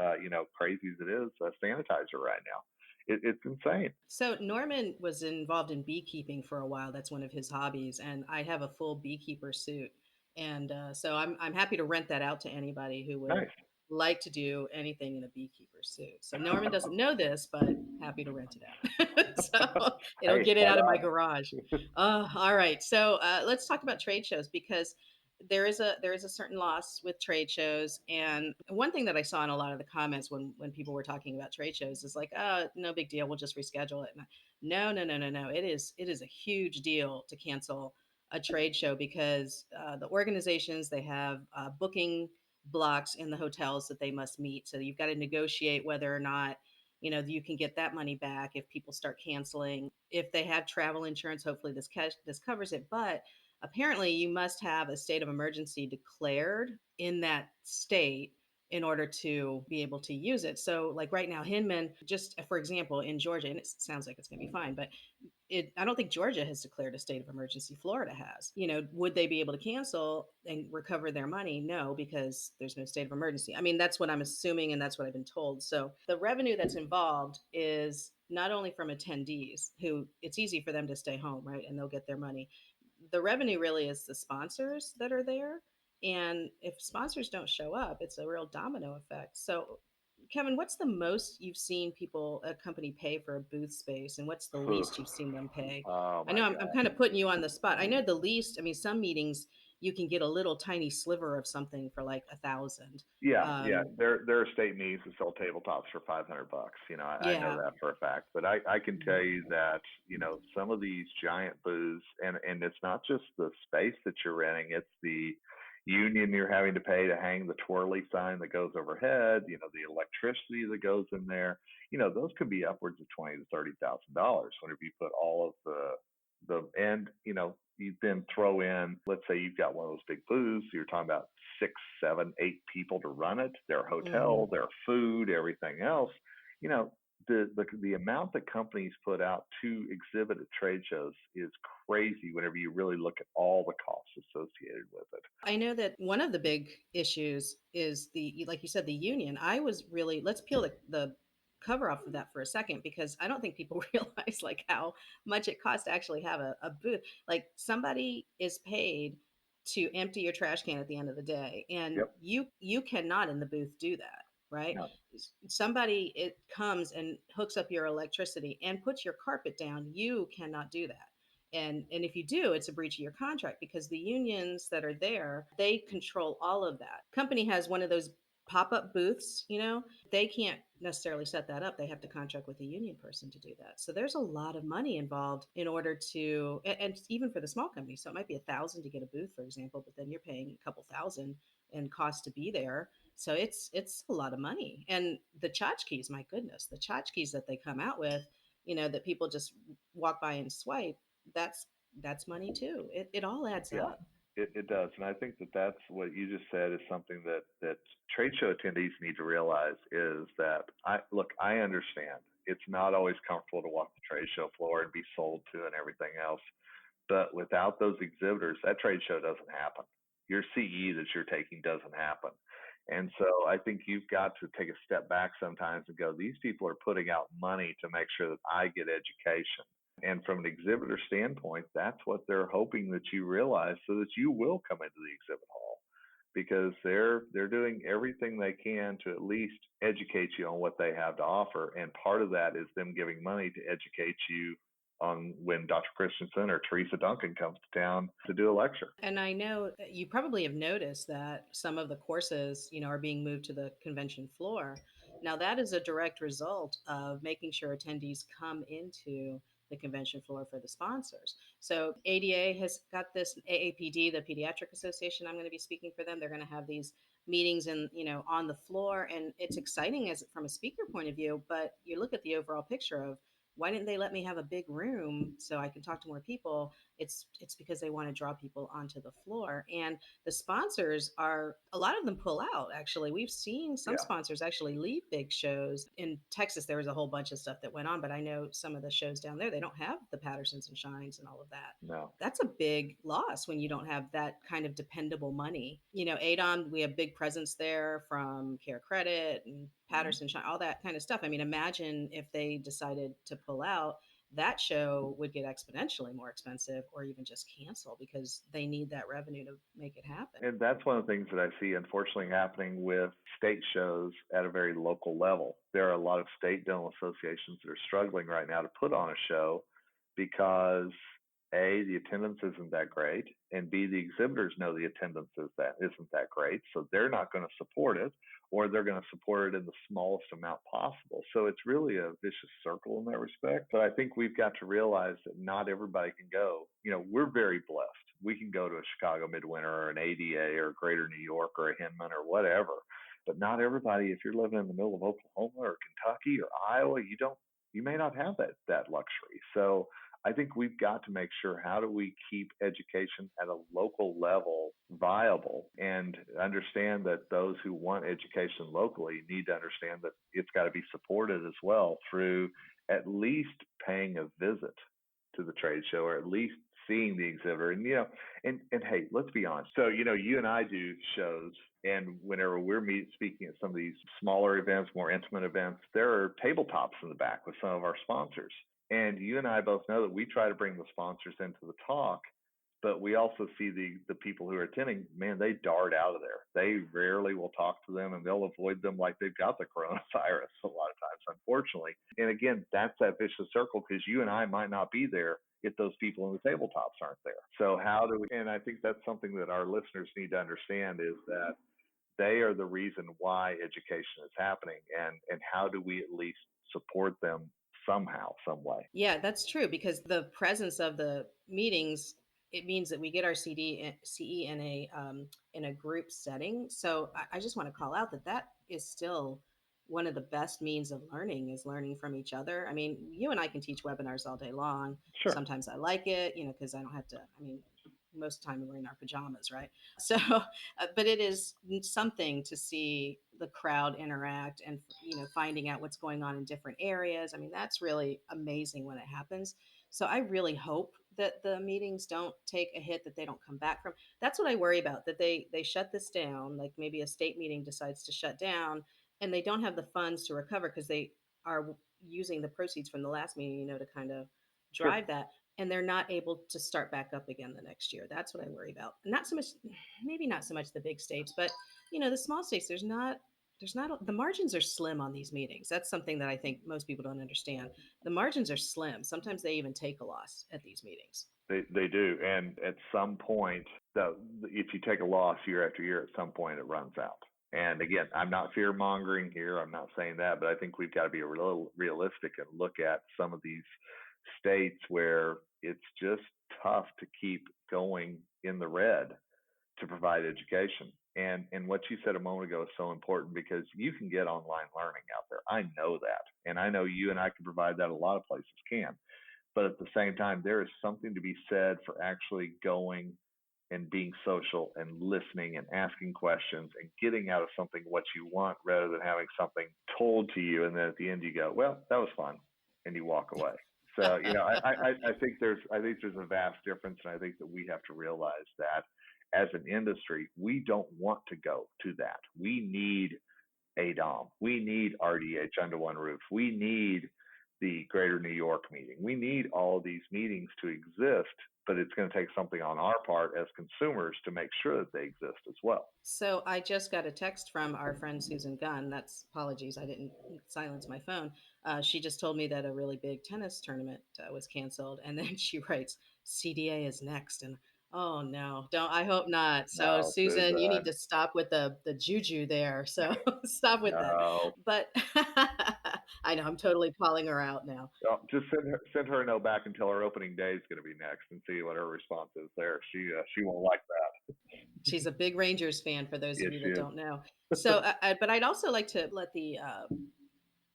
crazy as it is, sanitizer right now. It's insane. So Norman was involved in beekeeping for a while. That's one of his hobbies, and I have a full beekeeper suit, and so I'm happy to rent that out to anybody who would Nice. like to do anything in a beekeeper suit. So Norman doesn't know this, but happy to rent it out. So it'll Hey, get it why out of my not? garage. All right. So let's talk about trade shows because there is a certain loss with trade shows, and one thing that I saw in a lot of the comments when people were talking about trade shows is like, oh, no big deal, we'll just reschedule it. And no, no, no, no, no, it is a huge deal to cancel a trade show because the organizations, they have booking blocks in the hotels that they must meet, so you've got to negotiate whether or not you can get that money back if people start canceling. If they have travel insurance, hopefully this covers it, but apparently you must have a state of emergency declared in that state in order to be able to use it. So, like right now, Hinman, just for example, in Georgia, and it sounds like it's going to be fine, but I don't think Georgia has declared a state of emergency. Florida has. Would they be able to cancel and recover their money? No, because there's no state of emergency. I mean, that's what I'm assuming, and that's what I've been told. So the revenue that's involved is not only from attendees who it's easy for them to stay home, right? And they'll get their money. The revenue really is the sponsors that are there. And if sponsors don't show up, it's a real domino effect. So, Kevin, what's the most you've seen a company pay for a booth space, and what's the least you've seen them pay? Oh I my know I'm God. kind of putting you on the spot. I know the least, I mean, some meetings you can get a little tiny sliver of something for like 1,000. Yeah. Um, There are state meets that sell tabletops for $500. I know yeah. that for a fact. But I can tell Mhm. you that some of these giant booths, and it's not just the space that you're renting; it's the union you're having to pay to hang the twirly sign that goes overhead. The electricity that goes in there. Those could be upwards of $20,000 to $30,000 whenever you put all of and you then throw in, let's say you've got one of those big booths, you're talking about 6, 7, 8 people to run it, their Hmm. hotel, their food, everything else. you know the amount that companies put out to exhibit at trade shows is crazy whenever you really look at all the costs associated with it. I know that one of the big issues is like you said, the union. I was really, let's peel the cover off of that for a second because I don't think people realize like how much it costs to actually have a booth. Like somebody is paid to empty your trash can at the end of the day, and Yep. you cannot in the booth do that, right? No. Somebody it comes and hooks up your electricity and puts your carpet down. You cannot do that. And if you do, it's a breach of your contract because the unions that are there, they control all of that. Company has one of those pop-up booths, they can't necessarily set that up. They have to contract with a union person to do that. So there's a lot of money involved in order to, and even for the small company. So it might be 1,000 to get a booth, for example, but then you're paying a couple thousand in cost to be there. So it's a lot of money. And the tchotchkes, my goodness, the tchotchkes that they come out with, that people just walk by and swipe, that's that's money too. It all adds Yeah, up. It does, and I think that that's what you just said is something that trade show attendees need to realize is that I understand it's not always comfortable to walk the trade show floor and be sold to and everything else, but without those exhibitors, that trade show doesn't happen. Your CE that you're taking doesn't happen. And so I think you've got to take a step back sometimes and go, these people are putting out money to make sure that I get education. And from an exhibitor standpoint, that's what they're hoping that you realize so that you will come into the exhibit hall because they're doing everything they can to at least educate you on what they have to offer. And part of that is them giving money to educate you on when Dr. Christensen or Teresa Duncan comes to town to do a lecture. And I know you probably have noticed that some of the courses, are being moved to the convention floor. Now, that is a direct result of making sure attendees come into the convention floor for the sponsors. So ADA has got this AAPD, the Pediatric Association. I'm going to be speaking for them. They're going to have these meetings and on the floor, and it's exciting as from a speaker point of view. But you look at the overall picture of why didn't they let me have a big room so I can talk to more people? It's because they want to draw people onto the floor, and the sponsors are a lot of them pull out. Actually, we've seen some Yeah. sponsors actually leave big shows. In Texas there was a whole bunch of stuff that went on, but I know some of the shows down there, they don't have the Pattersons and Shines and all of that. No. That's a big loss when you don't have that kind of dependable money. ADOM, we have big presence there from Care Credit and Patterson Shine, all that kind of stuff. I mean, imagine if they decided to pull out, that show would get exponentially more expensive or even just cancel because they need that revenue to make it happen. And that's one of the things that I see unfortunately happening with state shows at a very local level. There are a lot of state dental associations that are struggling right now to put on a show because A, the attendance isn't that great, and B, the exhibitors know the attendance isn't that great, so they're not going to support it, or they're going to support it in the smallest amount possible. So it's really a vicious circle in that respect. But I think we've got to realize that not everybody can go. We're very blessed. We can go to a Chicago Midwinter or an ADA or Greater New York or a Hinman or whatever. But not everybody, if you're living in the middle of Oklahoma or Kentucky or Iowa, you may not have that luxury. So I think we've got to make sure, how do we keep education at a local level viable, and understand that those who want education locally need to understand that it's got to be supported as well through at least paying a visit to the trade show, or at least seeing the exhibitor. And hey, let's be honest. So you and I do shows, and whenever we're speaking at some of these smaller events, more intimate events, there are tabletops in the back with some of our sponsors. And you and I both know that we try to bring the sponsors into the talk, but we also see the people who are attending, man, they dart out of there. They rarely will talk to them, and they'll avoid them like they've got the coronavirus a lot of times, unfortunately. And again, that's that vicious circle, because you and I might not be there if those people in the tabletops aren't there. So how do we, and I think that's something that our listeners need to understand, is that they are the reason why education is happening, and how do we at least support them somehow, some way. Yeah, that's true, because the presence of the meetings, it means that we get our CE in a group setting. So I just want to call out that that is still one of the best means of learning, is learning from each other. I mean, you and I can teach webinars all day long. Sure. Sometimes I like it, because I don't have to. I mean, most of the time we're in our pajamas, right? So, but it is something to see the crowd interact and finding out what's going on in different areas. I mean, that's really amazing when it happens. So I really hope that the meetings don't take a hit, that they don't come back from. That's what I worry about, that they shut this down, like maybe a state meeting decides to shut down and they don't have the funds to recover because they are using the proceeds from the last meeting, to kind of Sure. drive that, and they're not able to start back up again the next year. That's what I worry about. Not so much, maybe not so much the big states, but the small states, the margins are slim on these meetings. That's something that I think most people don't understand. The margins are slim. Sometimes they even take a loss at these meetings. They do. And at some point, if you take a loss year after year, at some point it runs out. And again, I'm not fear mongering here. I'm not saying that, but I think we've got to be a little realistic and look at some of these states where it's just tough to keep going in the red to provide education. And what you said a moment ago is so important, because you can get online learning out there. I know that. And I know you and I can provide that. A lot of places can. But at the same time, there is something to be said for actually going and being social and listening and asking questions and getting out of something what you want rather than having something told to you and then at the end you go, well, that was fun, and you walk away. So I think there's a vast difference, and I think that we have to realize that as an industry, we don't want to go to that. We need ADOM. We need RDH under one roof. We need the Greater New York meeting. We need all of these meetings to exist, but it's going to take something on our part as consumers to make sure that they exist as well. So I just got a text from our friend Susan Gunn. That's apologies, I didn't silence my phone. She just told me that a really big tennis tournament was canceled, and then she writes, "CDA is next," and oh no, don't. I hope not. So No, Susan, you need to stop with the juju there. So stop with that. no. But I know I'm totally calling her out now. Well, just send her a note back and tell her opening day is going to be next, and see what her response is there. She won't like that. She's a big Rangers fan, for those of Yes, you she that is. don't know. So, but I'd also like to let the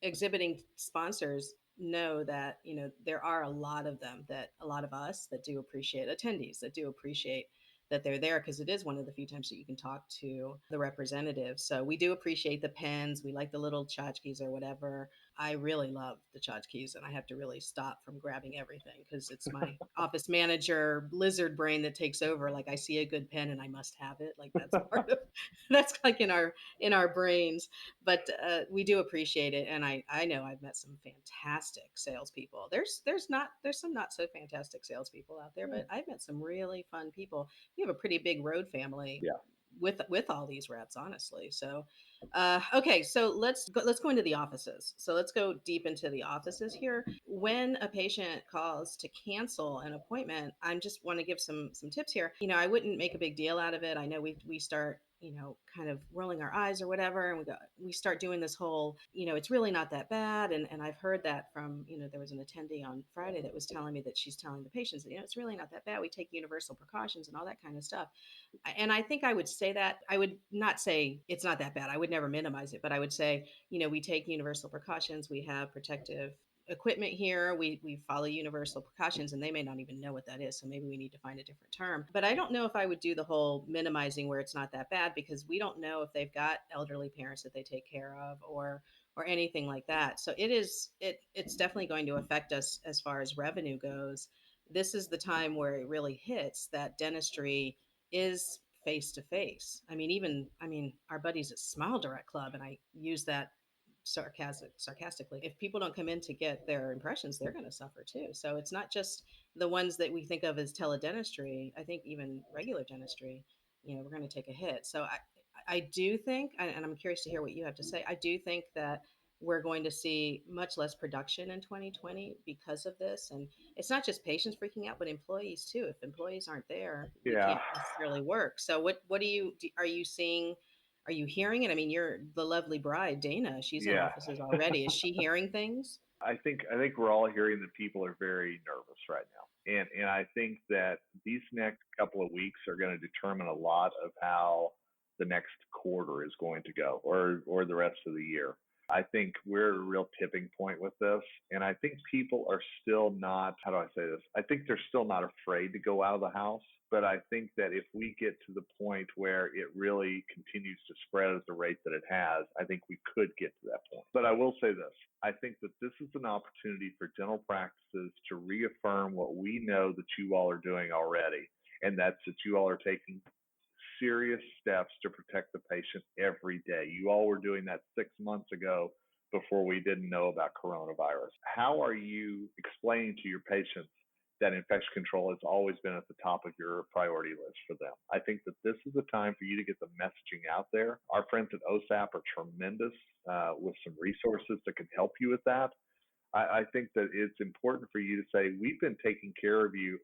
exhibiting sponsors know that there are a lot of them, that a lot of us that do appreciate attendees, that do appreciate that they're there, because it is one of the few times that you can talk to the representatives. So we do appreciate the pens. We like the little tchotchkes or whatever. I really love the tchotchkes, and I have to really stop from grabbing everything because it's my office manager lizard brain that takes over. Like, I see a good pen and I must have it. Like, that's part of that's like in our brains. But we do appreciate it, and I know I've met some fantastic salespeople. There's some not so fantastic salespeople out there, but I've met some really fun people. We have a pretty big road family Yeah, with all these reps, honestly. So okay, so let's go into the offices. So let's go deep into the offices here. When a patient calls to cancel an appointment, I just want to give some tips here. I wouldn't make a big deal out of it. I know we start kind of rolling our eyes or whatever, and we start doing this whole, it's really not that bad. And I've heard that from, there was an attendee on Friday that was telling me that she's telling the patients that, it's really not that bad. We take universal precautions and all that kind of stuff. And I think I would say that. I would not say it's not that bad. I would never minimize it, but I would say, we take universal precautions. We have protective equipment here. We follow universal precautions, and they may not even know what that is. So maybe we need to find a different term. But I don't know if I would do the whole minimizing where it's not that bad, because we don't know if they've got elderly parents that they take care of, or anything like that. So it's definitely going to affect us as far as revenue goes. This is the time where it really hits that dentistry is face to face. I mean, our buddies at Smile Direct Club, and I use that sarcastically. If people don't come in to get their impressions, they're going to suffer too. So it's not just the ones that we think of as teledentistry. I think even regular dentistry, we're going to take a hit. So I do think, and I'm curious to hear what you have to say. I do think that we're going to see much less production in 2020 because of this. And it's not just patients freaking out, but employees too. If employees aren't there, we yeah, can't necessarily work. So what are you seeing? Are you hearing it? I mean, you're the lovely bride, Dana. She's in yeah. offices already. Is she hearing things? I think we're all hearing that people are very nervous right now, and I think that these next couple of weeks are going to determine a lot of how the next quarter is going to go, or the rest of the year. I think we're at a real tipping point with this, and I think people are still not. How do I say this? I think they're still not afraid to go out of the house. But I think that if we get to the point where it really continues to spread at the rate that it has, I think we could get to that point. But I will say this. I think that this is an opportunity for dental practices to reaffirm what we know that you all are doing already, and that's that you all are taking serious steps to protect the patient every day. You all were doing that 6 months ago before we didn't know about coronavirus. How are you explaining to your patients that infection control has always been at the top of your priority list for them? I think that this is the time for you to get the messaging out there. Our friends at OSAP are tremendous with some resources that can help you with that. I think that it's important for you to say, we've been taking care of you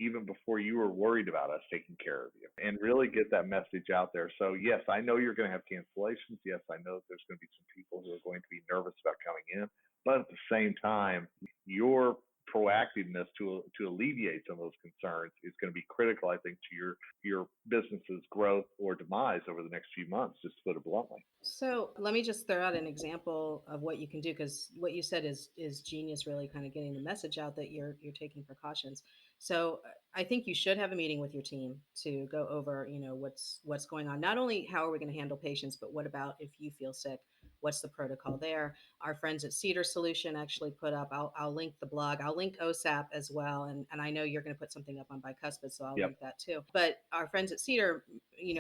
even before you were worried about us taking care of you, and really get that message out there. So yes, I know you're going to have cancellations. Yes, I know there's going to be some people who are going to be nervous about coming in, but at the same time, your proactiveness to alleviate some of those concerns is going to be critical, I think, to your business's growth or demise over the next few months, just to put it bluntly. So let me just throw out an example of what you can do, because what you said is genius, really kind of getting the message out that you're taking precautions. So I think you should have a meeting with your team to go over, what's going on. Not only how are we going to handle patients, but what about if you feel sick? What's the protocol there? Our friends at Cedar Solution actually put up. I'll link the blog. I'll link OSAP as well, and I know you're going to put something up on bicuspid, so I'll Yep. link that too. But our friends at Cedar,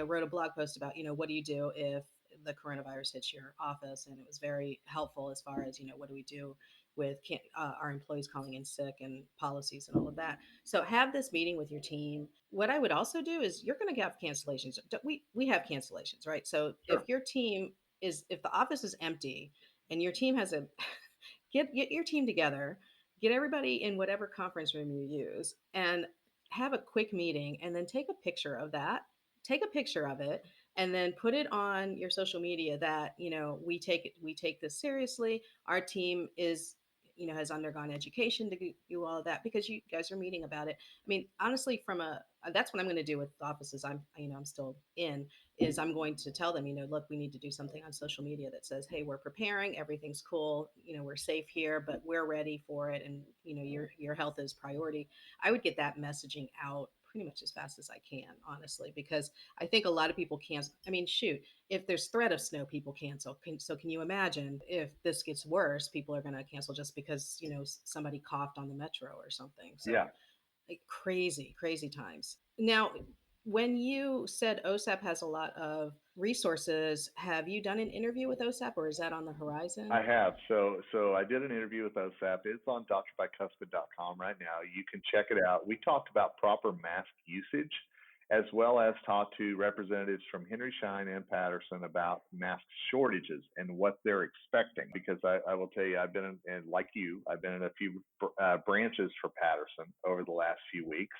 wrote a blog post about, what do you do if the coronavirus hits your office, and it was very helpful as far as, what do we do with our employees calling in sick and policies and all of that. So have this meeting with your team. What I would also do is you're going to have cancellations. We have cancellations, right? So if Sure. your team if the office is empty and your team has a get your team together, get everybody in whatever conference room you use, and have a quick meeting, and then take a picture of that. Take a picture of it, and then put it on your social media that we take this seriously. Our team is has undergone education to do all of that because you guys are meeting about it. I mean, honestly, from a that's what I'm going to do with the offices I'm still in, is I'm going to tell them, look, we need to do something on social media that says, hey, we're preparing, everything's cool, we're safe here, but we're ready for it, and your health is priority. I would get that messaging out pretty much as fast as I can, honestly, because I think a lot of people can't. I mean, shoot, if there's threat of snow, people cancel. So can you imagine if this gets worse, people are going to cancel just because somebody coughed on the metro or something. Yeah. So like crazy, crazy times. Now, when you said OSAP has a lot of resources, have you done an interview with OSAP, or is that on the horizon? I have. So I did an interview with OSAP. It's on drbicuspid.com right now. You can check it out. We talked about proper mask usage, as well as talked to representatives from Henry Schein and Patterson about mask shortages and what they're expecting. Because I will tell you, I've been in, and like you, I've been in a few branches for Patterson over the last few weeks,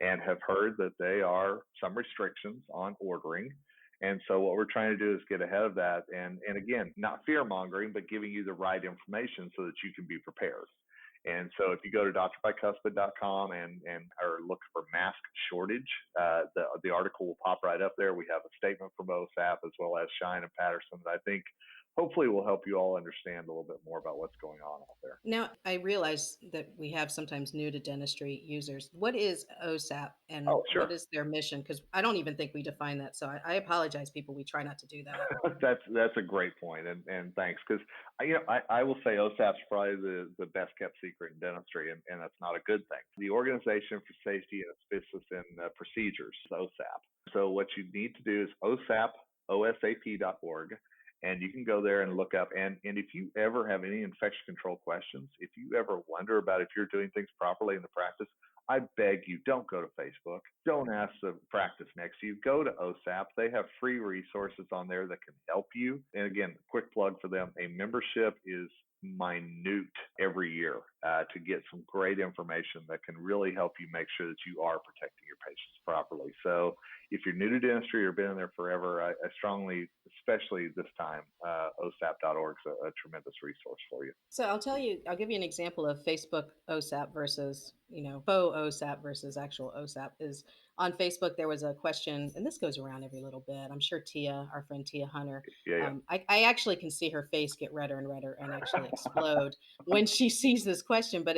and have heard that there are some restrictions on ordering. And so what we're trying to do is get ahead of that, and again, not fear mongering, but giving you the right information so that you can be prepared. And so if you go to drbicuspid.com and or look for mask shortage, the article will pop right up there. We have a statement from OSAP as well as Shine and Patterson that I think hopefully will help you all understand a little bit more about what's going on out there. Now, I realize that we have sometimes new to dentistry users. What is OSAP and Oh, what sure. is their mission? Because I don't even think we define that. So I apologize, people. We try not to do that. That's a great point, and thanks, because I will say OSAP's probably the best kept secret in dentistry, and that's not a good thing. The Organization for Safety and Asbestos in Procedures, OSAP. So what you need to do is osap.org, and you can go there and look up. And if you ever have any infection control questions, if you ever wonder about if you're doing things properly in the practice, I beg you, don't go to Facebook. Don't ask the practice next to you. Go to OSAP. They have free resources on there that can help you. And again, quick plug for them. A membership is minute every year to get some great information that can really help you make sure that you are protecting your patients properly. So if you're new to dentistry or been in there forever, I strongly, especially this time, osap.org is a tremendous resource for you. So I'll give you an example of Facebook OSAP versus, faux OSAP versus actual OSAP. Is on Facebook, there was a question, and this goes around every little bit. I'm sure Tia, our friend Tia Hunter, Yeah, I actually can see her face get redder and redder and actually explode when she sees this question. But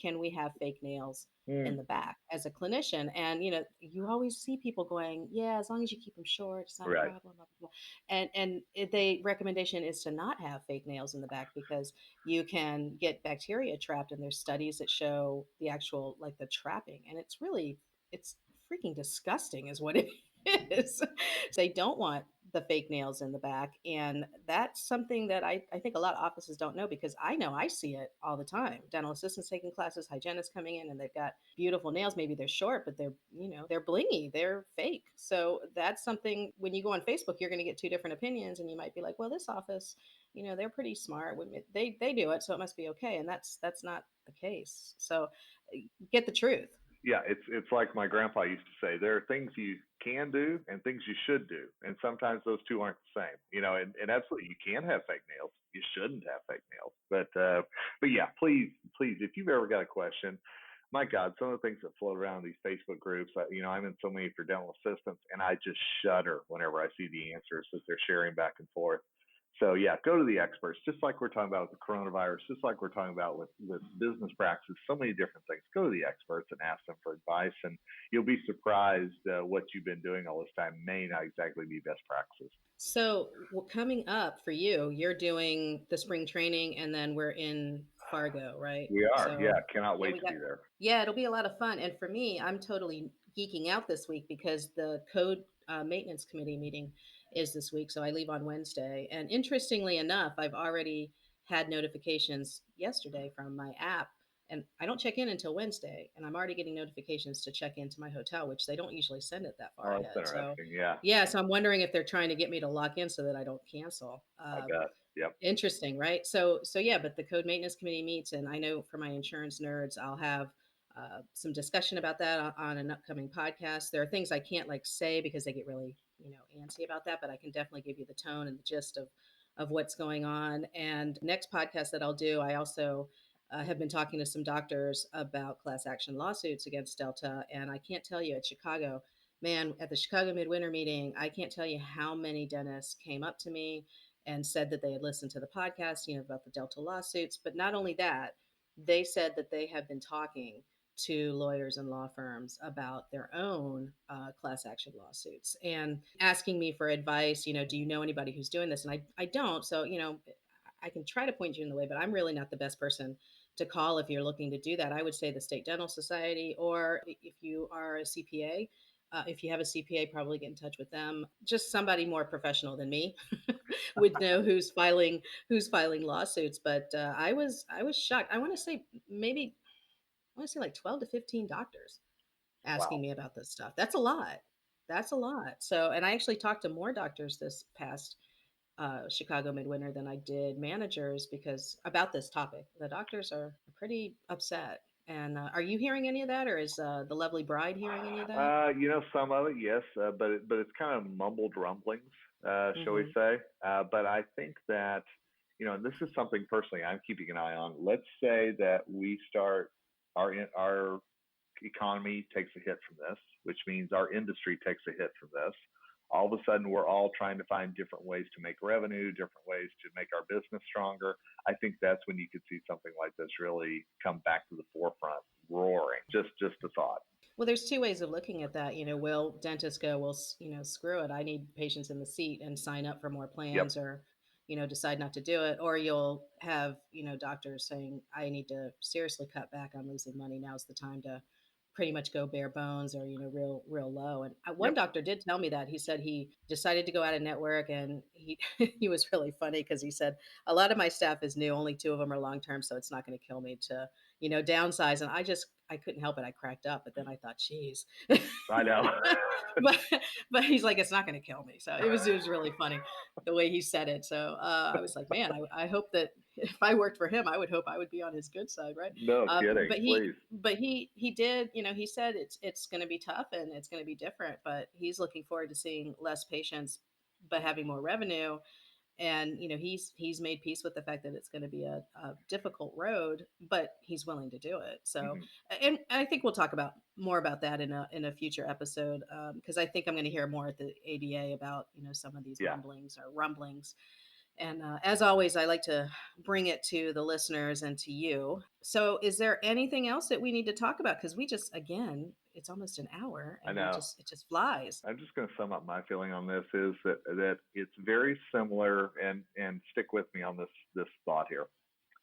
can we have fake nails yeah. in the back as a clinician? And, you always see people going, yeah, as long as you keep them short, it's not a Right. problem. Blah, blah, blah. And the recommendation is to not have fake nails in the back because you can get bacteria trapped, and there's studies that show the actual, like, the trapping, and it's freaking disgusting is what it is. They don't want the fake nails in the back, and that's something that I think a lot of offices don't know, because I know I see it all the time. Dental assistants taking classes, hygienists coming in, and they've got beautiful nails. Maybe they're short, but they're blingy, they're fake. So that's something, when you go on Facebook, you're going to get two different opinions, and you might be like, well, this office, they're pretty smart. They do it, so it must be okay. And that's not the case. So get the truth. Yeah, it's like my grandpa used to say, there are things you can do and things you should do, and sometimes those two aren't the same. And absolutely, you can have fake nails. You shouldn't have fake nails, but yeah, please, if you've ever got a question, my God, some of the things that float around these Facebook groups, I'm in so many for dental assistants, and I just shudder whenever I see the answers that they're sharing back and forth. So yeah, go to the experts, just like we're talking about with the coronavirus, just like we're talking about with business practices, so many different things. Go to the experts and ask them for advice, and you'll be surprised what you've been doing all this time may not exactly be best practices. So, coming up for you, you're doing the spring training, and then we're in Fargo, right? We are, yeah, So, cannot yeah, wait we to got, be there. yeah, it'll be a lot of fun. And for me, I'm totally geeking out this week because the code maintenance committee meeting is this week. So I leave on Wednesday. And interestingly enough, I've already had notifications yesterday from my app. And I don't check in until Wednesday, and I'm already getting notifications to check into my hotel, which they don't usually send it that far Oh, that's ahead. So, interesting. Yeah, yeah, so I'm wondering if they're trying to get me to lock in so that I don't cancel. I bet. Yep. Interesting, right? So yeah, but the code maintenance committee meets, and I know for my insurance nerds, I'll have some discussion about that on an upcoming podcast. There are things I can't like say because they get really antsy about that, but I can definitely give you the tone and the gist of what's going on. And next podcast that I'll do, I also have been talking to some doctors about class action lawsuits against Delta, and I can't tell you at Chicago, man, at the Chicago Midwinter meeting, I can't tell you how many dentists came up to me and said that they had listened to the podcast, about the Delta lawsuits. But not only that, they said that they have been talking to lawyers and law firms about their own class action lawsuits and asking me for advice. Do you know anybody who's doing this? And I don't. So, I can try to point you in the way, but I'm really not the best person to call if you're looking to do that. I would say the State Dental Society, or if you are a CPA, if you have a CPA, probably get in touch with them. Just somebody more professional than me would know who's filing lawsuits. But I was shocked. I want to say like 12 to 15 doctors asking Wow. me about this stuff. That's a lot. That's a lot. So, and I actually talked to more doctors this past Chicago Midwinter than I did managers because about this topic. The doctors are pretty upset. And are you hearing any of that, or is the lovely bride hearing any of that? Some of it, yes, but it's kind of mumbled rumblings, shall we Hmm. say? But I think that and this is something personally I'm keeping an eye on. Let's say that we start our economy takes a hit from this, which means our industry takes a hit from this. All of a sudden, we're all trying to find different ways to make revenue, different ways to make our business stronger. I think that's when you could see something like this really come back to the forefront, roaring. Just a thought. Well, there's two ways of looking at that. Will dentists go, well, screw it. I need patients in the seat and sign up for more Yep. plans, or, decide not to do it. Or you'll have, doctors saying, I need to seriously cut back on losing money. Now's the time to pretty much go bare bones, or, real, real low. And one Yep. doctor did tell me that. He said he decided to go out of network, and he was really funny because he said, a lot of my staff is new. Only two of them are long term. So it's not going to kill me to downsize. And I couldn't help it. I cracked up, but then I thought, geez. I know. but but he's like, it's not going to kill me. So it was really funny the way he said it. So I was like, man, I hope that if I worked for him, I would hope I would be on his good side, right? No kidding, But he please. but he did, he said it's going to be tough and it's going to be different, but he's looking forward to seeing less patients but having more revenue. And he's made peace with the fact that it's going to be a difficult road, but he's willing to do it. So, Hmm. and I think we'll talk about more about that in a future episode, because I think I'm going to hear more at the ADA about some of these Yeah. mumblings or rumblings. And as always, I like to bring it to the listeners and to you. So, is there anything else that we need to talk about? Because we just, again, it's almost an hour, I and know. it just flies. I'm just going to sum up my feeling on this is that it's very similar, and stick with me on this thought here.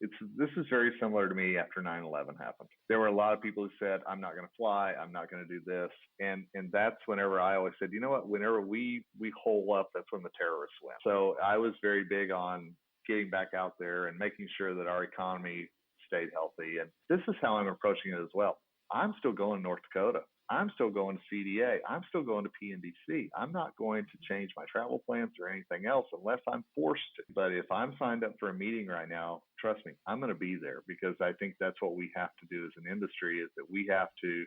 This is very similar to me after 9/11 happened. There were a lot of people who said, I'm not going to fly, I'm not going to do this. And that's whenever I always said, you know what, whenever we hole up, that's when the terrorists win. So I was very big on getting back out there and making sure that our economy stayed healthy. And this is how I'm approaching it as well. I'm still going to North Dakota. I'm still going to CDA. I'm still going to PNDC. I'm not going to change my travel plans or anything else unless I'm forced to. But if I'm signed up for a meeting right now, trust me, I'm going to be there, because I think that's what we have to do as an industry, is that we have to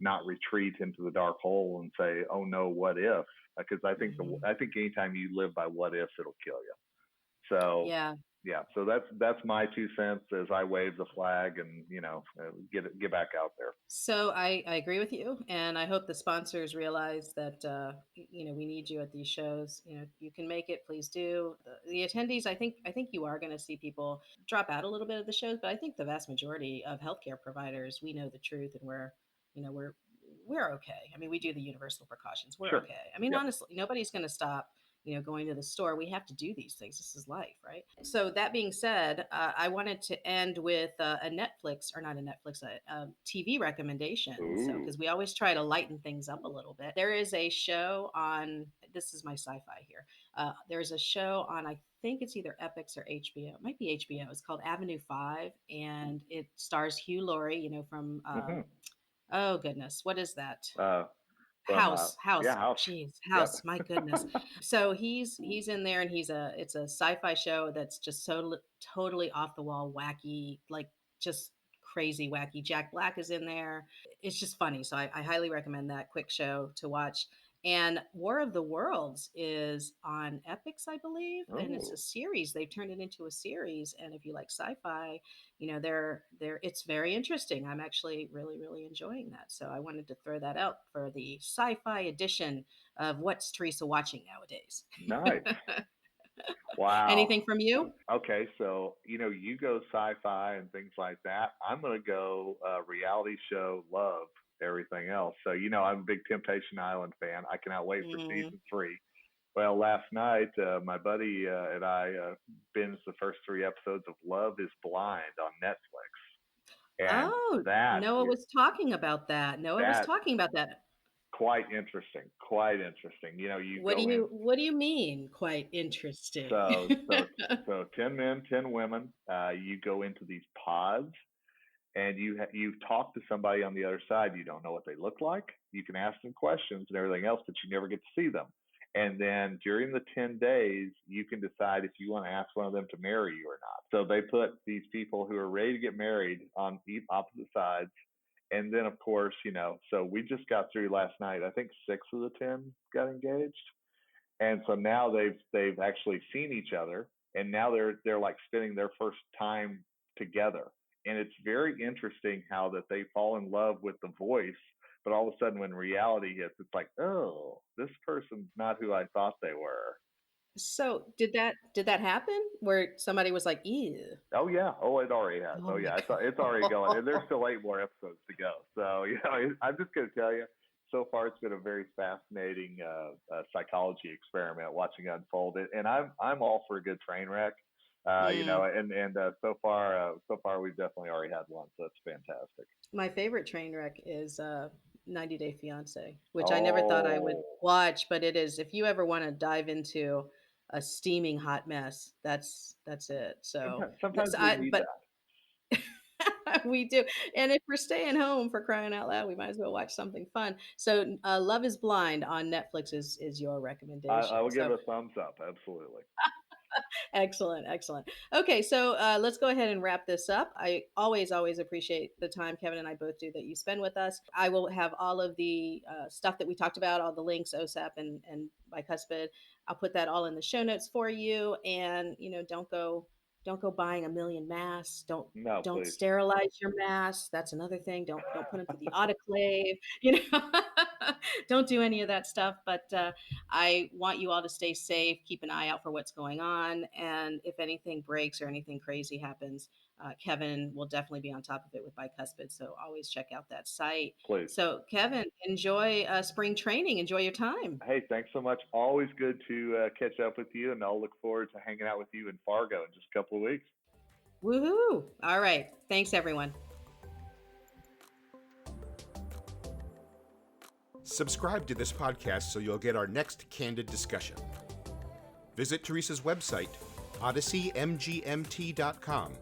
not retreat into the dark hole and say, oh no, what if? Because I think Mhm. I think anytime you live by what ifs, it'll kill you. So Yeah. yeah. So that's my 2 cents as I wave the flag and get back out there. So I agree with you, and I hope the sponsors realize that we need you at these shows. You can make it, please do. The attendees, I think you are going to see people drop out a little bit of the shows, but I think the vast majority of healthcare providers, we know the truth, and we're okay. I mean, we do the universal precautions. We're Sure. okay. I mean, Yep. honestly, nobody's going to stop going to the store. We have to do these things. This is life, right? So that being said, I wanted to end with a Netflix, or not a Netflix, a TV recommendation. So Ooh. because we always try to lighten things up a little bit. There is a show on. This is my sci-fi here. There's a show on. I think it's either Epix or HBO. It might be HBO. It's called Avenue 5, and it stars Hugh Laurie. From Hmm. oh goodness, what is that? Uh, from House. yeah, House. Jeez, Yep. House. My goodness. So he's in there, and it's a sci-fi show that's just totally off the wall, wacky, like just crazy wacky. Jack Black is in there. It's just funny. So I highly recommend that quick show to watch. And War of the Worlds is on Epix, I believe, and it's a Oh, series. They've turned it into a series, and if you like sci-fi, they're it's very interesting. I'm actually really enjoying that. So I wanted to throw that out for the sci-fi edition of What's Teresa Watching Nowadays. nice. Wow. Anything from you? Okay, so you go sci-fi and things like that. I'm gonna go reality show, love everything else. So I'm a big Temptation Island fan. I cannot wait for Mm. season 3. Well, last night my buddy and I binged the first 3 episodes of Love Is Blind on Netflix, and Oh, that Noah was talking about that. Noah was that talking about that. quite interesting. Quite interesting. You What do go in. you mean? Quite interesting. So so so 10 men, 10 women. You go into these pods and you talk to somebody on the other side. You don't know what they look like. You can ask them questions and everything else, but you never get to see them. And then during the 10 days, you can decide if you want to ask one of them to marry you or not. So they put these people who are ready to get married on opposite sides. And then, of course, so we just got through last night. I think 6 of the 10 got engaged, and so now they've actually seen each other, and now they're like spending their first time together. And it's very interesting how that they fall in love with the voice, but all of a sudden when reality hits, it's like, oh, this person's not who I thought they were. So did that happen where somebody was like, "Ew"? Oh yeah, oh it already has. Oh Oh my yeah, it's already going, and there's god. still 8 more episodes to go. So I'm just gonna tell you, so far it's been a very fascinating psychology experiment watching it unfold. And I'm all for a good train wreck. Mm. And so far we've definitely already had one, so it's fantastic. My favorite train wreck is 90 Day Fiance, which I never thought I would Oh, watch, but it is. If you ever want to dive into a steaming hot mess, that's it. So, sometimes we need but that. we do. And if we're staying home, for crying out loud, we might as well watch something fun. So, Love Is Blind on Netflix is your I recommendation. will give So, it a thumbs up, absolutely. excellent, excellent. Okay, so let's go ahead and wrap this up. I always appreciate the time Kevin and I both do that you spend with us. I will have all of the stuff that we talked about, all the links, OSAP and bicuspid. I'll put that all in the show notes for you. And don't go buying a million masks. Don't No, don't please. sterilize your masks. That's another thing. Don't put them through the autoclave. Don't do any of that stuff. But I want you all to stay safe, keep an eye out for what's going on. And if anything breaks or anything crazy happens, Kevin will definitely be on top of it with Bicuspid. So always check out that site. Please. So, Kevin, enjoy spring training. Enjoy your time. Hey, thanks so much. Always good to catch up with you, and I'll look forward to hanging out with you in Fargo in just a couple of weeks. Woohoo. All right. Thanks, everyone. Subscribe to this podcast so you'll get our next candid discussion. Visit Teresa's website, odysseymgmt.com.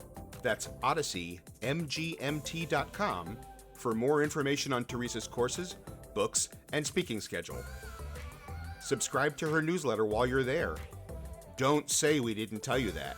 That's odysseymgmt.com for more information on Teresa's courses, books, and speaking schedule. Subscribe to her newsletter while you're there. Don't say we didn't tell you that.